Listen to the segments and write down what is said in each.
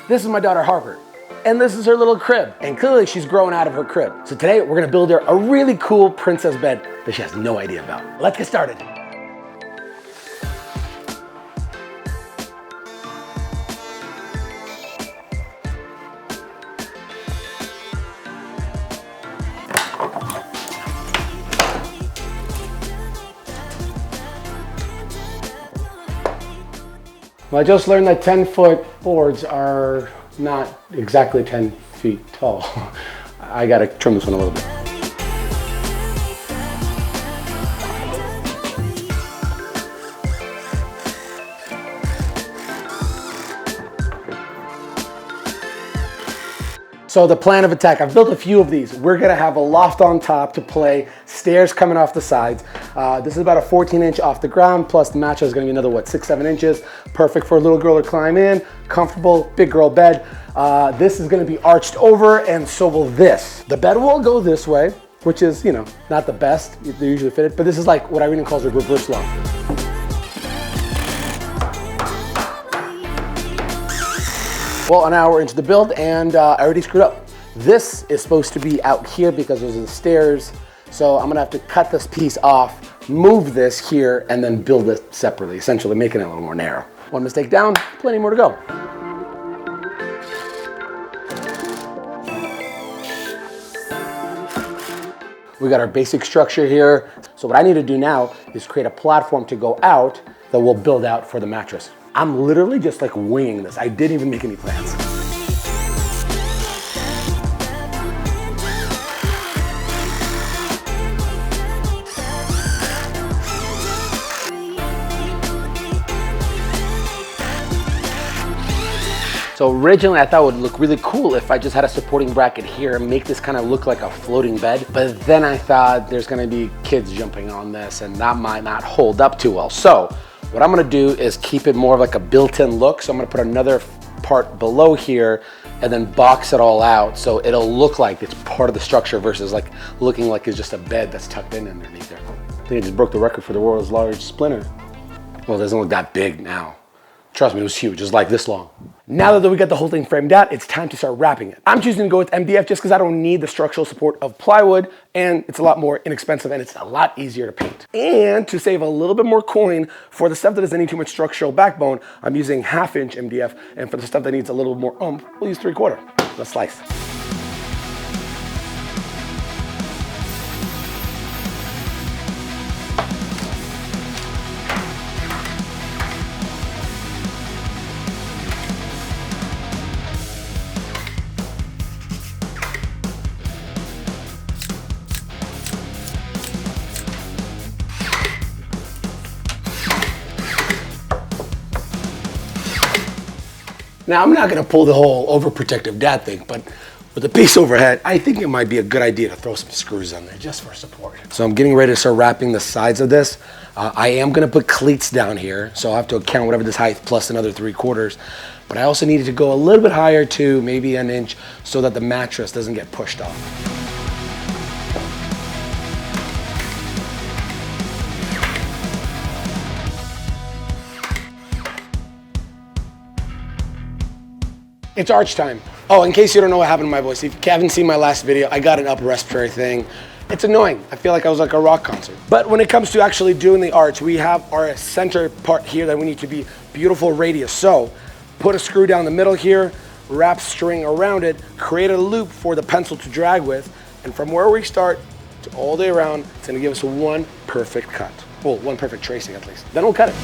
This is my daughter Harper, and this is her little crib. And clearly she's growing out of her crib. So today we're gonna build her a really cool princess bed that she has no idea about. Let's get started. Well, I just learned that 10-foot boards are not exactly 10 feet tall. I gotta trim this one a little bit. So the plan of attack, I've built a few of these. We're gonna have a loft on top to play, stairs coming off the sides. This is about a 14-inch off the ground, plus the mattress is gonna be another, what, 6-7 inches. Perfect for a little girl to climb in, comfortable, big girl bed. This is gonna be arched over, and so will this. The bed will go this way, which is, you know, not the best, they're usually fitted, but this is like what Irene calls a reverse loft. Well, an hour into the build, and I already screwed up. This is supposed to be out here because those are the stairs. So I'm gonna have to cut this piece off, move this here, and then build it separately, essentially making it a little more narrow. One mistake down, plenty more to go. We got our basic structure here. So what I need to do now is create a platform to go out that we'll build out for the mattress. I'm literally just like winging this. I didn't even make any plans. So originally I thought it would look really cool if I just had a supporting bracket here and make this kind of look like a floating bed. But then I thought there's gonna be kids jumping on this and that might not hold up too well. So what I'm gonna do is keep it more of like a built-in look. So I'm gonna put another part below here and then box it all out so it'll look like it's part of the structure versus like looking like it's just a bed that's tucked in underneath there. I think I just broke the record for the world's largest splinter. Well, it doesn't look that big now. Trust me, it was huge, it was like this long. Now that we got the whole thing framed out, it's time to start wrapping it. I'm choosing to go with MDF just because I don't need the structural support of plywood, and it's a lot more inexpensive and it's a lot easier to paint. And to save a little bit more coin, for the stuff that doesn't need too much structural backbone, I'm using 1/2-inch MDF, and for the stuff that needs a little more we'll use 3/4. Let's slice. Now, I'm not gonna pull the whole overprotective dad thing, but with the piece overhead, I think it might be a good idea to throw some screws on there just for support. So I'm getting ready to start wrapping the sides of this. I am gonna put cleats down here, so I'll have to account whatever this height plus another 3/4. But I also needed to go a little bit higher too, maybe an inch, so that the mattress doesn't get pushed off. It's arch time. Oh, in case you don't know what happened to my voice, if you haven't seen my last video, I got an upper respiratory thing. It's annoying. I feel like I was like a rock concert. But when it comes to actually doing the arch, we have our center part here that we need to be beautiful radius. So put a screw down the middle here, wrap string around it, create a loop for the pencil to drag with, and from where we start to all the way around, it's gonna give us one perfect cut. Well, one perfect tracing at least. Then we'll cut it.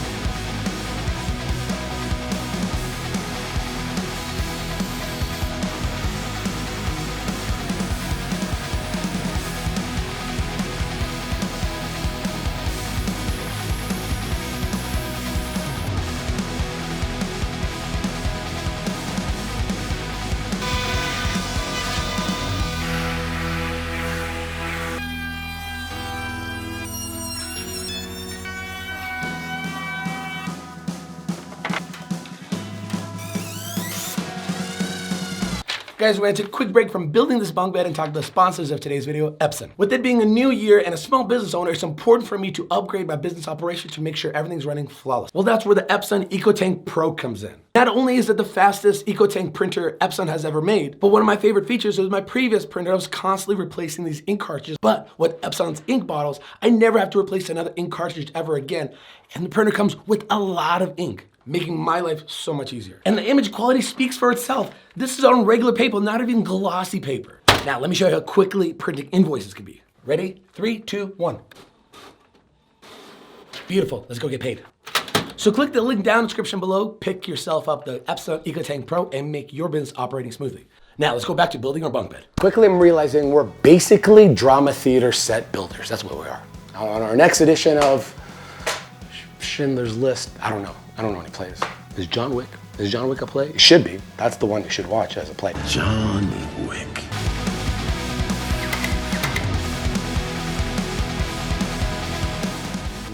Guys, we're gonna take a quick break from building this bunk bed and talk to the sponsors of today's video, Epson. With it being a new year and a small business owner, it's important for me to upgrade my business operation to make sure everything's running flawless. Well, that's where the Epson EcoTank Pro comes in. Not only is it the fastest EcoTank printer Epson has ever made, but one of my favorite features is my previous printer, I was constantly replacing these ink cartridges. But with Epson's ink bottles, I never have to replace another ink cartridge ever again. And the printer comes with a lot of ink, making my life so much easier. And the image quality speaks for itself. This is on regular paper, not even glossy paper. Now, let me show you how quickly printing invoices can be. Ready? 3, 2, 1. Beautiful, let's go get paid. So click the link down in the description below, pick yourself up the Epson EcoTank Pro and make your business operating smoothly. Now, let's go back to building our bunk bed. Quickly, I'm realizing we're basically drama theater set builders. That's what we are. On our next edition of Schindler's List, I don't know any plays. Is John Wick a play? It should be. That's the one you should watch as a play. John Wick.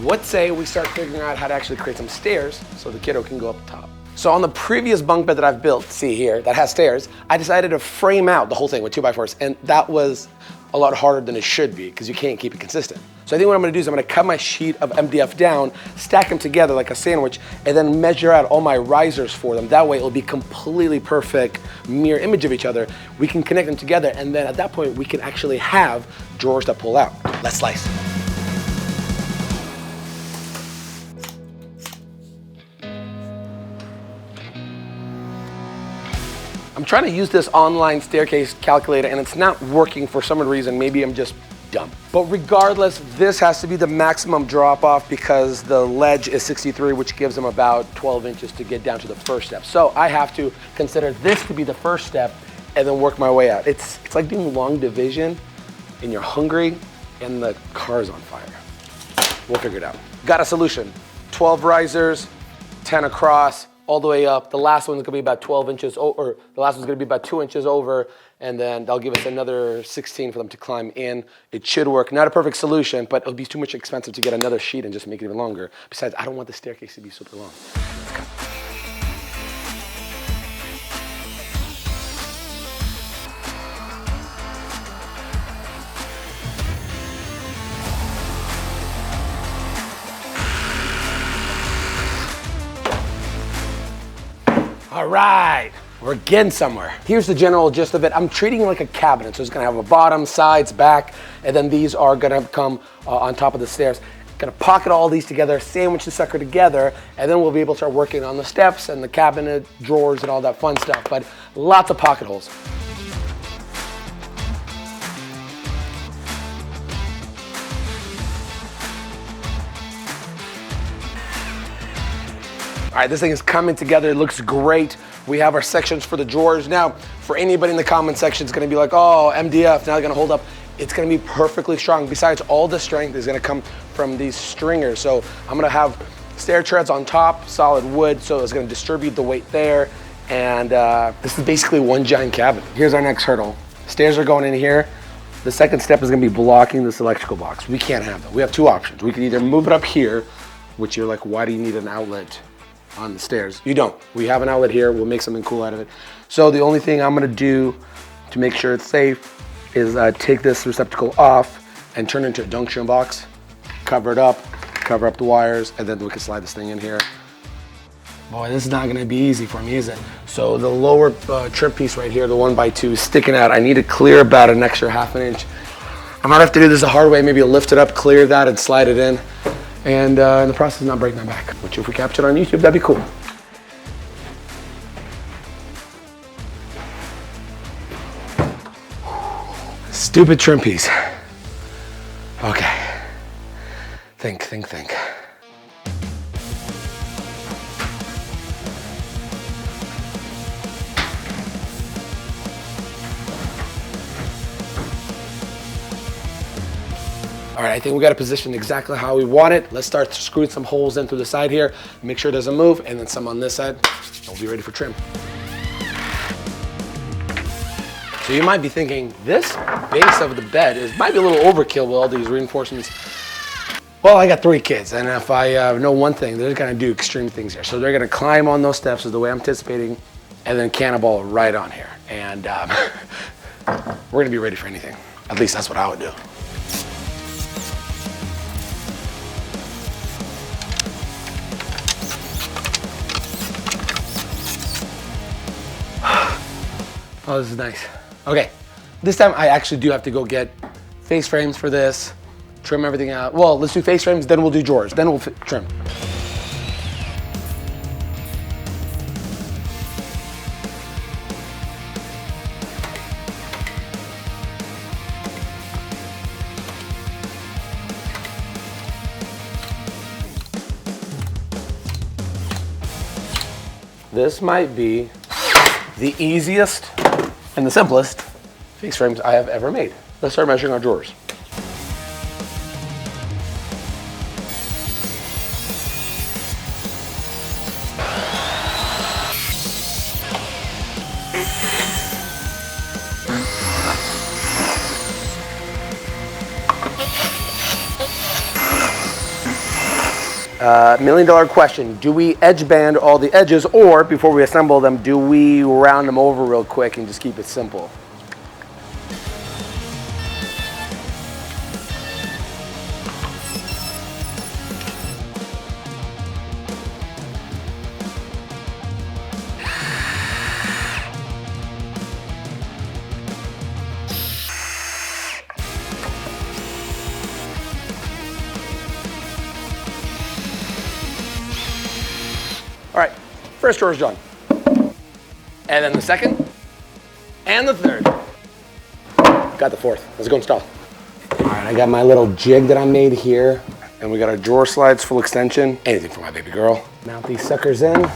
What say we start figuring out how to actually create some stairs so the kiddo can go up top. So on the previous bunk bed that I've built, see here, that has stairs, I decided to frame out the whole thing with 2x4s, and that was a lot harder than it should be because you can't keep it consistent. So I think what I'm gonna do is I'm gonna cut my sheet of MDF down, stack them together like a sandwich, and then measure out all my risers for them. That way it'll be completely perfect mirror image of each other. We can connect them together, and then at that point we can actually have drawers that pull out. Let's slice. I'm trying to use this online staircase calculator and it's not working for some reason. Maybe I'm just dumb. But regardless, this has to be the maximum drop off because the ledge is 63, which gives them about 12 inches to get down to the first step. So I have to consider this to be the first step and then work my way out. It's like doing long division and you're hungry and the car's on fire. We'll figure it out. Got a solution. 12 risers, 10 across, all the way up. The last one's gonna be about 12 inches, or the last one's gonna be about 2 inches over, and then they'll give us another 16 for them to climb in. It should work. Not a perfect solution, but it'll be too much expensive to get another sheet and just make it even longer. Besides, I don't want the staircase to be super long. Let's go. All right, we're getting somewhere. Here's the general gist of it. I'm treating it like a cabinet. So it's gonna have a bottom, sides, back, and then these are gonna come on top of the stairs. Gonna pocket all these together, sandwich the sucker together, and then we'll be able to start working on the steps and the cabinet, drawers, and all that fun stuff, but lots of pocket holes. All right, this thing is coming together. It looks great. We have our sections for the drawers. Now, for anybody in the comment section, it's gonna be like, oh, MDF, now it's gonna hold up. It's gonna be perfectly strong. Besides, all the strength is gonna come from these stringers. So I'm gonna have stair treads on top, solid wood, so it's gonna distribute the weight there. And this is basically one giant cabinet. Here's our next hurdle. Stairs are going in here. The second step is gonna be blocking this electrical box. We can't have that. We have two options. We can either move it up here, which you're like, why do you need an outlet on the stairs? You don't. We have an outlet here. We'll make something cool out of it. So the only thing I'm gonna do to make sure it's safe is take this receptacle off and turn it into a junction box, cover it up, cover up the wires, and then we can slide this thing in here. Boy, this is not gonna be easy for me, is it? So the lower trim piece right here, the 1x2 is sticking out. I need to clear about an extra ½ inch. I might have to do this the hard way, maybe lift it up, clear that, and slide it in. And in the process, not break my back, which if we captured on YouTube, that'd be cool. Stupid trim piece. Okay. Think. All right, I think we got it positioned exactly how we want it. Let's start screwing some holes in through the side here, make sure it doesn't move, and then some on this side, and we'll be ready for trim. So you might be thinking, this base of the bed might be a little overkill with all these reinforcements. Well, I got 3 kids, and if I know one thing, they're gonna do extreme things here. So they're gonna climb on those steps is the way I'm anticipating, and then cannonball right on here. and we're gonna be ready for anything. At least that's what I would do. Oh, this is nice. Okay, this time I actually do have to go get face frames for this, trim everything out. Well, let's do face frames, then we'll do drawers, then we'll trim. This might be the easiest and the simplest face frames I have ever made. Let's start measuring our drawers. $1 million question, do we edge band all the edges, or before we assemble them, do we round them over real quick and just keep it simple? All right, first drawer is done. And then the second, and the third. Got the fourth, let's go install. All right, I got my little jig that I made here, and we got our drawer slides, full extension, anything for my baby girl. Mount these suckers in.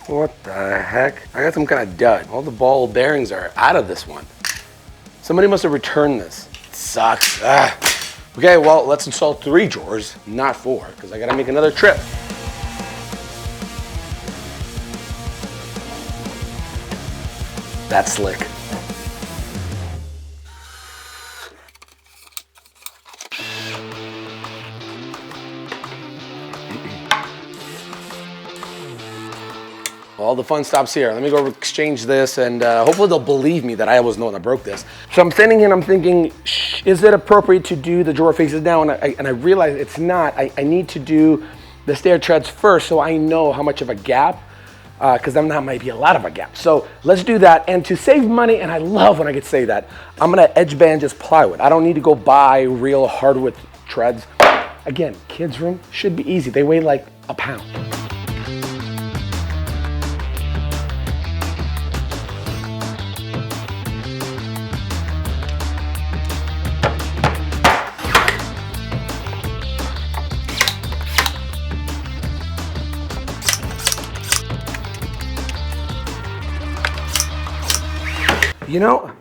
What the heck? I got some kind of dud. All the ball bearings are out of this one. Somebody must have returned this. It sucks. Ah. Okay, well, let's install 3 drawers, not 4, because I gotta make another trip. That's slick. All the fun stops here. Let me go exchange this, and hopefully they'll believe me that I was the one that broke this. So I'm standing here and I'm thinking, is it appropriate to do the drawer faces now? And I realize it's not. I need to do the stair treads first so I know how much of a gap, because then that might be a lot of a gap. So let's do that. And to save money, and I love when I get to say that, I'm gonna edge band just plywood. I don't need to go buy real hardwood treads. Again, kids' room should be easy. They weigh like a pound. You know,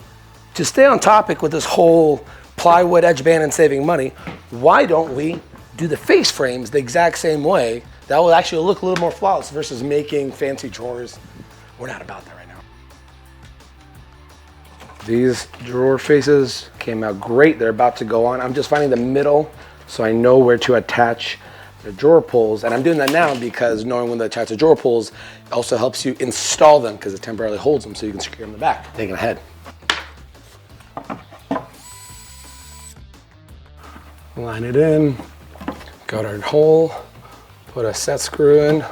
to stay on topic with this whole plywood edge band and saving money, why don't we do the face frames the exact same way? That will actually look a little more flawless versus making fancy drawers. We're not about that right now. These drawer faces came out great. They're about to go on. I'm just finding the middle so I know where to attach the drawer pulls. And I'm doing that now because knowing when to attach the drawer pulls also helps you install them because it temporarily holds them so you can secure them in the back. Taking ahead. Line it in, got our hole, put a set screw in.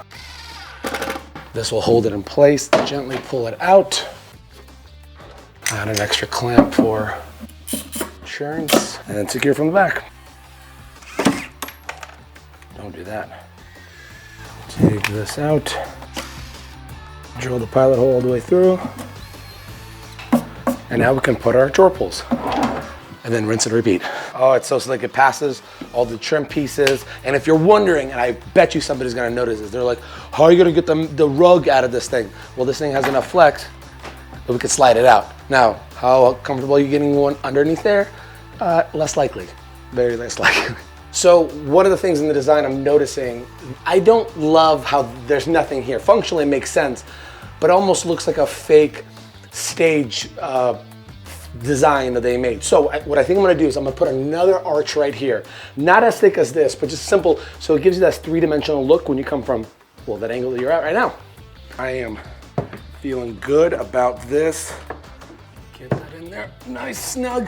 This will hold it in place, gently pull it out. Add an extra clamp for insurance, and then secure from the back. Don't do that. Take this out, drill the pilot hole all the way through, and now we can put our drawer pulls. And then rinse and repeat. Oh, it's so slick. It passes all the trim pieces. And if you're wondering, and I bet you somebody's gonna notice this, they're like, how are you gonna get the rug out of this thing? Well, this thing has enough flex that we could slide it out. Now, how comfortable are you getting one underneath there? Less likely, very less likely. So one of the things in the design I'm noticing, I don't love how there's nothing here. Functionally it makes sense, but it almost looks like a fake stage design that they made. So what I think I'm gonna do is I'm gonna put another arch right here. Not as thick as this, but just simple, so it gives you that three-dimensional look when you come from, well, that angle that you're at right now. I am feeling good about this. Get that in there, nice, snug.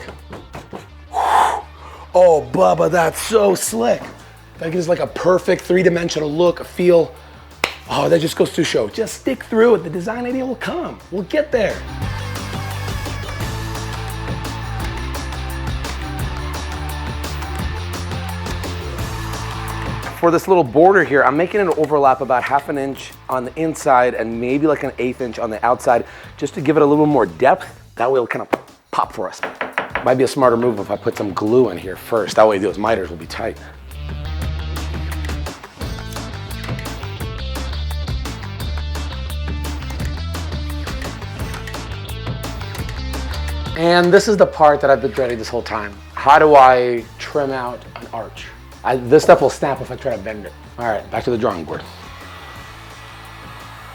Oh, Bubba, that's so slick. That gives like a perfect three-dimensional look, a feel. Oh, that just goes to show. Just stick through it. The design idea will come. We'll get there. For this little border here, I'm making an overlap about 1/2 inch on the inside and maybe like an 1/8 inch on the outside, just to give it a little more depth. That way it'll kind of pop for us. Might be a smarter move if I put some glue in here first. That way those miters will be tight. And this is the part that I've been dreading this whole time. How do I trim out an arch? This stuff will snap if I try to bend it. All right, back to the drawing board.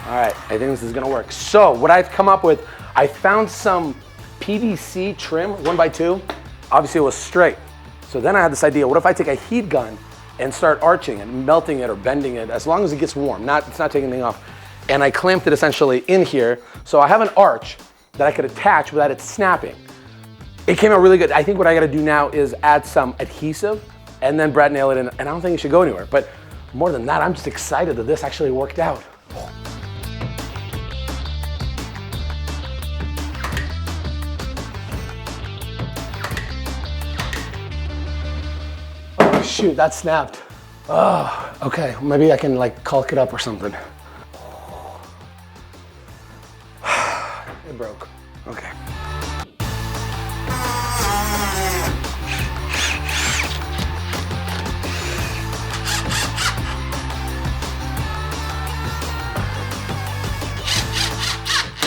All right, I think this is gonna work. So what I've come up with, I found some PVC trim, 1x2. Obviously it was straight. So then I had this idea, what if I take a heat gun and start arching and melting it or bending it, as long as it gets warm, it's not taking anything off. And I clamped it essentially in here. So I have an arch that I could attach without it snapping. It came out really good. I think what I gotta do now is add some adhesive and then Brad nail it in, and I don't think it should go anywhere. But more than that, I'm just excited that this actually worked out. Oh shoot, that snapped. Oh, okay, maybe I can like caulk it up or something. It broke, okay.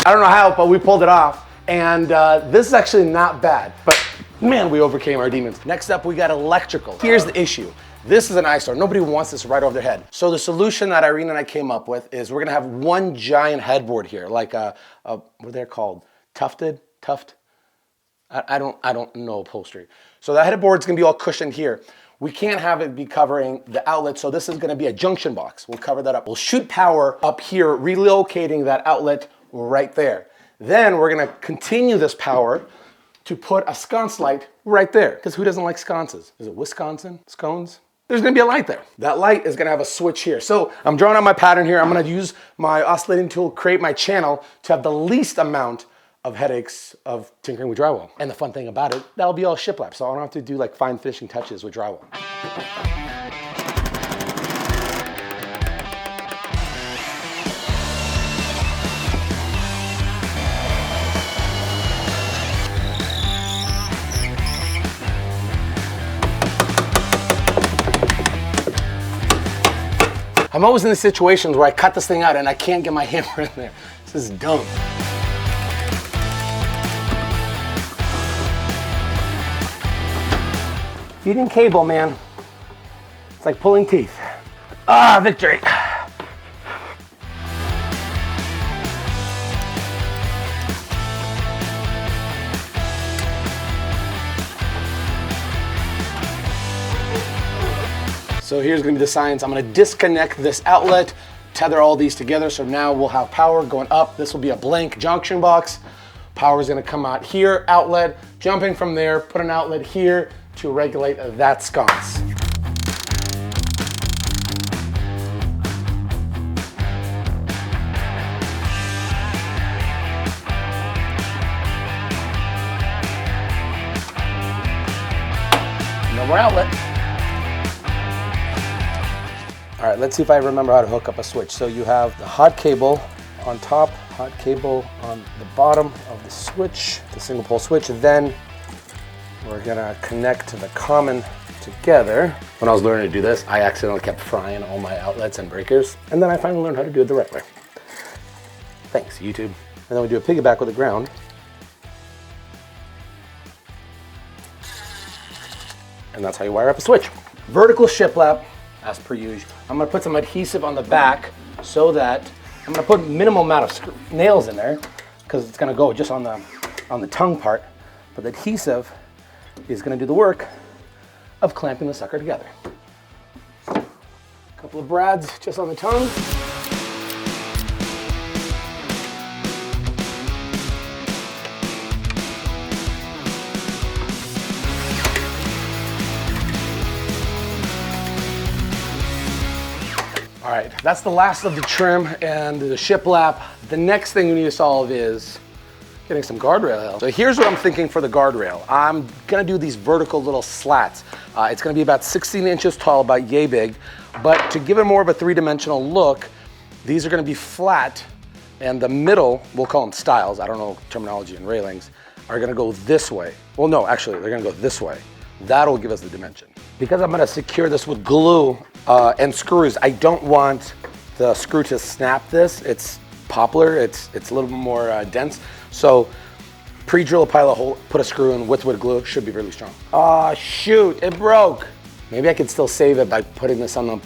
I don't know how, but we pulled it off. And this is actually not bad, but man, we overcame our demons. Next up, we got electrical. Here's the issue. This is an eyesore. Nobody wants this right over their head. So the solution that Irene and I came up with is we're gonna have one giant headboard here, like what are they called? Tuft? I don't know upholstery. So the headboard's gonna be all cushioned here. We can't have it be covering the outlet, so this is gonna be a junction box. We'll cover that up. We'll shoot power up here, relocating that outlet right there. Then we're gonna continue this power to put a sconce light right there, because who doesn't like sconces? Is it Wisconsin? Scones? There's gonna be a light there. That light is gonna have a switch here. So I'm drawing out my pattern here. I'm gonna use my oscillating tool, create my channel to have the least amount of headaches of tinkering with drywall. And the fun thing about it, that'll be all shiplap, so I don't have to do like fine finishing touches with drywall. I'm always in the situations where I cut this thing out and I can't get my hammer in there. This is dumb. Feeding cable, man. It's like pulling teeth. Ah, victory. So here's gonna be the science. I'm gonna disconnect this outlet, tether all these together, so now we'll have power going up. This will be a blank junction box. Power is gonna come out here, outlet, jumping from there, put an outlet here to regulate that sconce. No more outlet. All right, let's see if I remember how to hook up a switch. So you have the hot cable on top, hot cable on the bottom of the switch, the single pole switch. Then we're gonna connect to the common together. When I was learning to do this, I accidentally kept frying all my outlets and breakers. And then I finally learned how to do it the right way. Thanks, YouTube. And then we do a piggyback with the ground. And that's how you wire up a switch. Vertical shiplap, as per usual. I'm gonna put some adhesive on the back so that I'm gonna put minimal amount of nails in there because it's gonna go just on the tongue part. but the adhesive is gonna do the work of clamping the sucker together. A couple of brads just on the tongue. All right, that's the last of the trim and the shiplap. The next thing we need to solve is getting some guardrail. So here's what I'm thinking for the guardrail. I'm gonna do these vertical little slats. It's gonna be about 16 inches tall, about yay big, but to give it more of a three-dimensional look, these are gonna be flat, and the middle, we'll call them stiles, I don't know terminology in railings, are gonna go this way. Well, no, actually, they're gonna go this way. That'll give us the dimension. Because I'm gonna secure this with glue and screws, I don't want the screw to snap this. It's poplar, it's a little bit more dense. So pre-drill a pilot hole, put a screw in with glue, should be really strong. Oh shoot, it broke. Maybe I could still save it by putting this on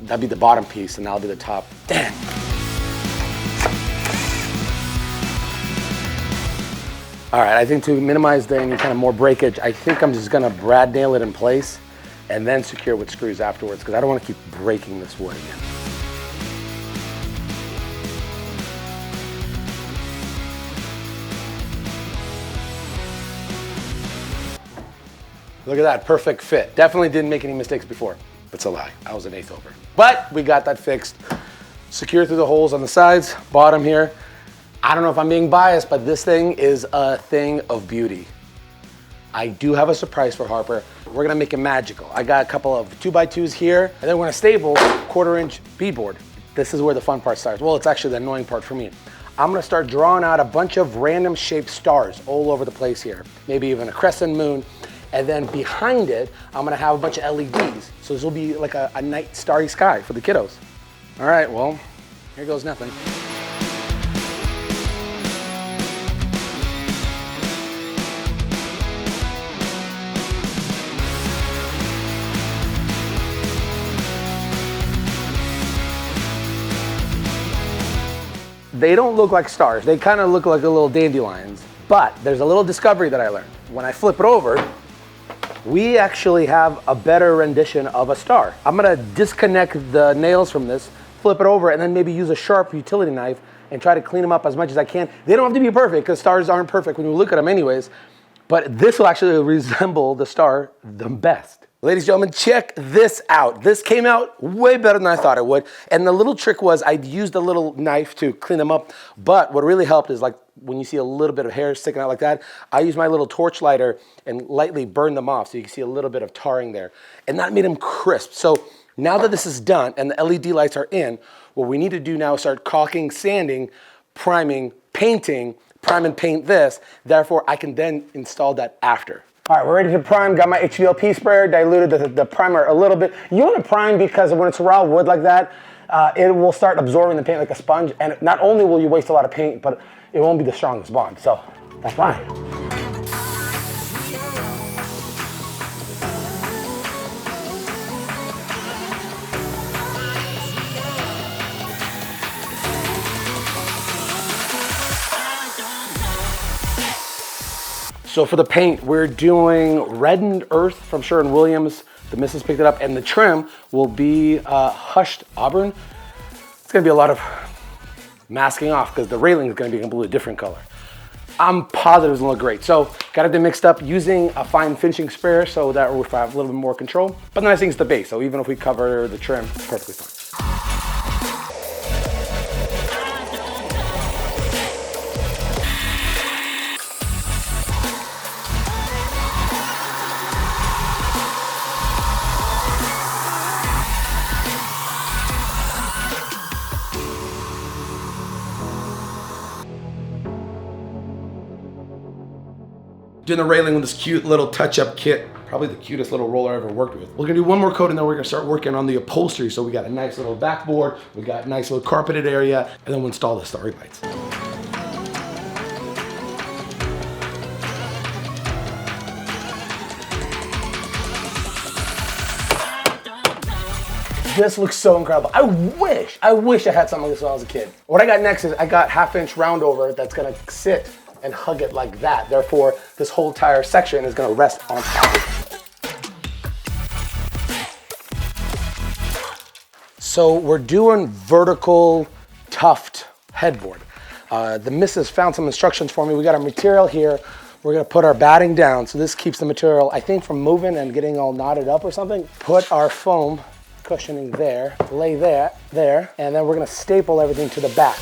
that'd be the bottom piece and that'll be the top. Damn. All right, I think to minimize any kind of more breakage, I think I'm just gonna brad nail it in place and then secure with screws afterwards, because I don't want to keep breaking this wood again. Look at that, perfect fit. Definitely didn't make any mistakes before. That's a lie, I was an eighth over. But we got that fixed. Secure through the holes on the sides, bottom here. I don't know if I'm being biased, but this thing is a thing of beauty. I do have a surprise for Harper. We're gonna make it magical. I got a couple of 2x2s here, and then we're gonna stable 1/4-inch beadboard. This is where the fun part starts. Well, it's actually the annoying part for me. I'm gonna start drawing out a bunch of random shaped stars all over the place here. Maybe even a crescent moon. And then behind it, I'm gonna have a bunch of LEDs. So this will be like a night starry sky for the kiddos. All right, well, here goes nothing. They don't look like stars. They kind of look like little dandelions. But there's a little discovery that I learned. When I flip it over, we actually have a better rendition of a star. I'm gonna disconnect the nails from this, flip it over, and then maybe use a sharp utility knife and try to clean them up as much as I can. They don't have to be perfect, because stars aren't perfect when you look at them anyways, but this will actually resemble the star the best. Ladies and gentlemen, check this out. This came out way better than I thought it would. And the little trick was I'd used a little knife to clean them up. But what really helped is, like, when you see a little bit of hair sticking out like that, I used my little torch lighter and lightly burned them off. So you can see a little bit of tarring there. And that made them crisp. So now that this is done and the LED lights are in, what we need to do now is start caulking, sanding, priming, painting, prime and paint this. Therefore, I can then install that after. All right, we're ready to prime. Got my HVLP sprayer, diluted the primer a little bit. You want to prime because when it's raw wood like that, it will start absorbing the paint like a sponge. And not only will you waste a lot of paint, but it won't be the strongest bond. So that's fine. So for the paint, we're doing Reddened Earth from Sherwin-Williams. The missus picked it up, and the trim will be Hushed Auburn. It's gonna be a lot of masking off because the railing is gonna be a completely different color. I'm positive it's gonna look great. So got everything mixed up using a fine finishing sprayer so that we have a little bit more control. But the nice thing is the base, so even if we cover the trim, it's perfectly fine. Doing the railing with this cute little touch-up kit. Probably the cutest little roller I ever worked with. We're gonna do one more coat and then we're gonna start working on the upholstery. So we got a nice little backboard, we got a nice little carpeted area, and then we'll install the starry lights. This looks so incredible. I wish I had something like this when I was a kid. What I got next is I got 1/2 inch round over that's gonna sit and hug it like that. Therefore, this whole entire section is gonna rest on top of it. So we're doing vertical tuft headboard. The missus found some instructions for me. We got our material here. We're gonna put our batting down. So this keeps the material, I think, from moving and getting all knotted up or something. Put our foam cushioning there, lay that there, and then we're gonna staple everything to the back.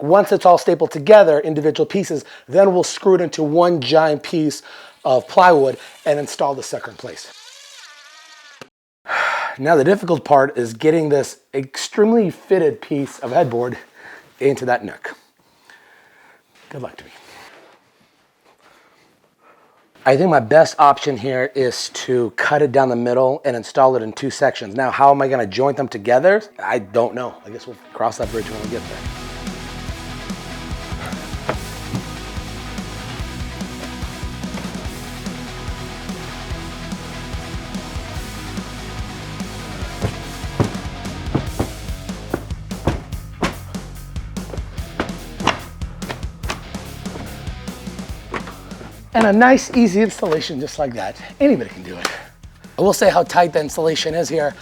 Once it's all stapled together, individual pieces, then we'll screw it into one giant piece of plywood and install the sucker in place. Now the difficult part is getting this extremely fitted piece of headboard into that nook. Good luck to me. I think my best option here is to cut it down the middle and install it in two sections. Now, how am I gonna joint them together? I don't know. I guess we'll cross that bridge when we get there. And a nice, easy installation just like that. Anybody can do it. I will say how tight the installation is here.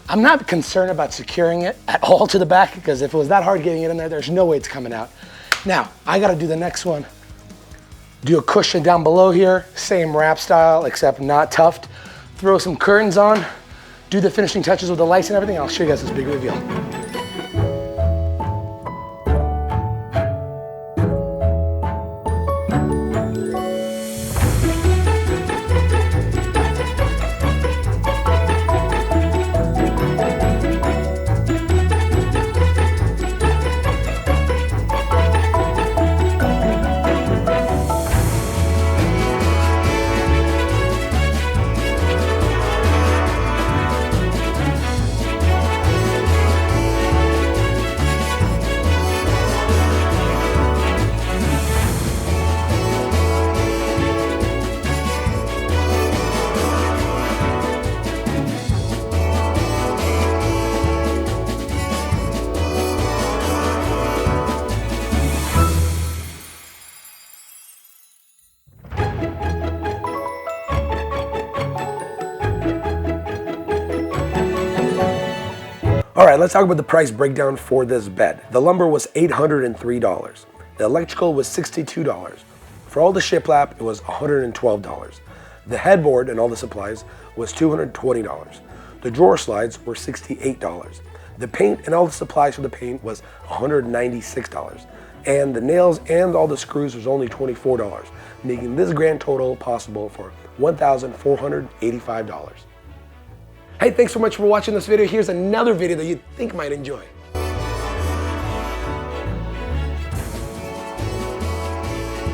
I'm not concerned about securing it at all to the back, because if it was that hard getting it in there, there's no way it's coming out. Now, I gotta do the next one. Do a cushion down below here, same wrap style, except not tuft. Throw some curtains on, do the finishing touches with the lights and everything. I'll show you guys this big reveal. All right, let's talk about the price breakdown for this bed. The lumber was $803. The electrical was $62. For all the shiplap, it was $112. The headboard and all the supplies was $220. The drawer slides were $68. The paint and all the supplies for the paint was $196. And the nails and all the screws was only $24, making this grand total possible for $1,485. Hey, thanks so much for watching this video. Here's another video that you think might enjoy.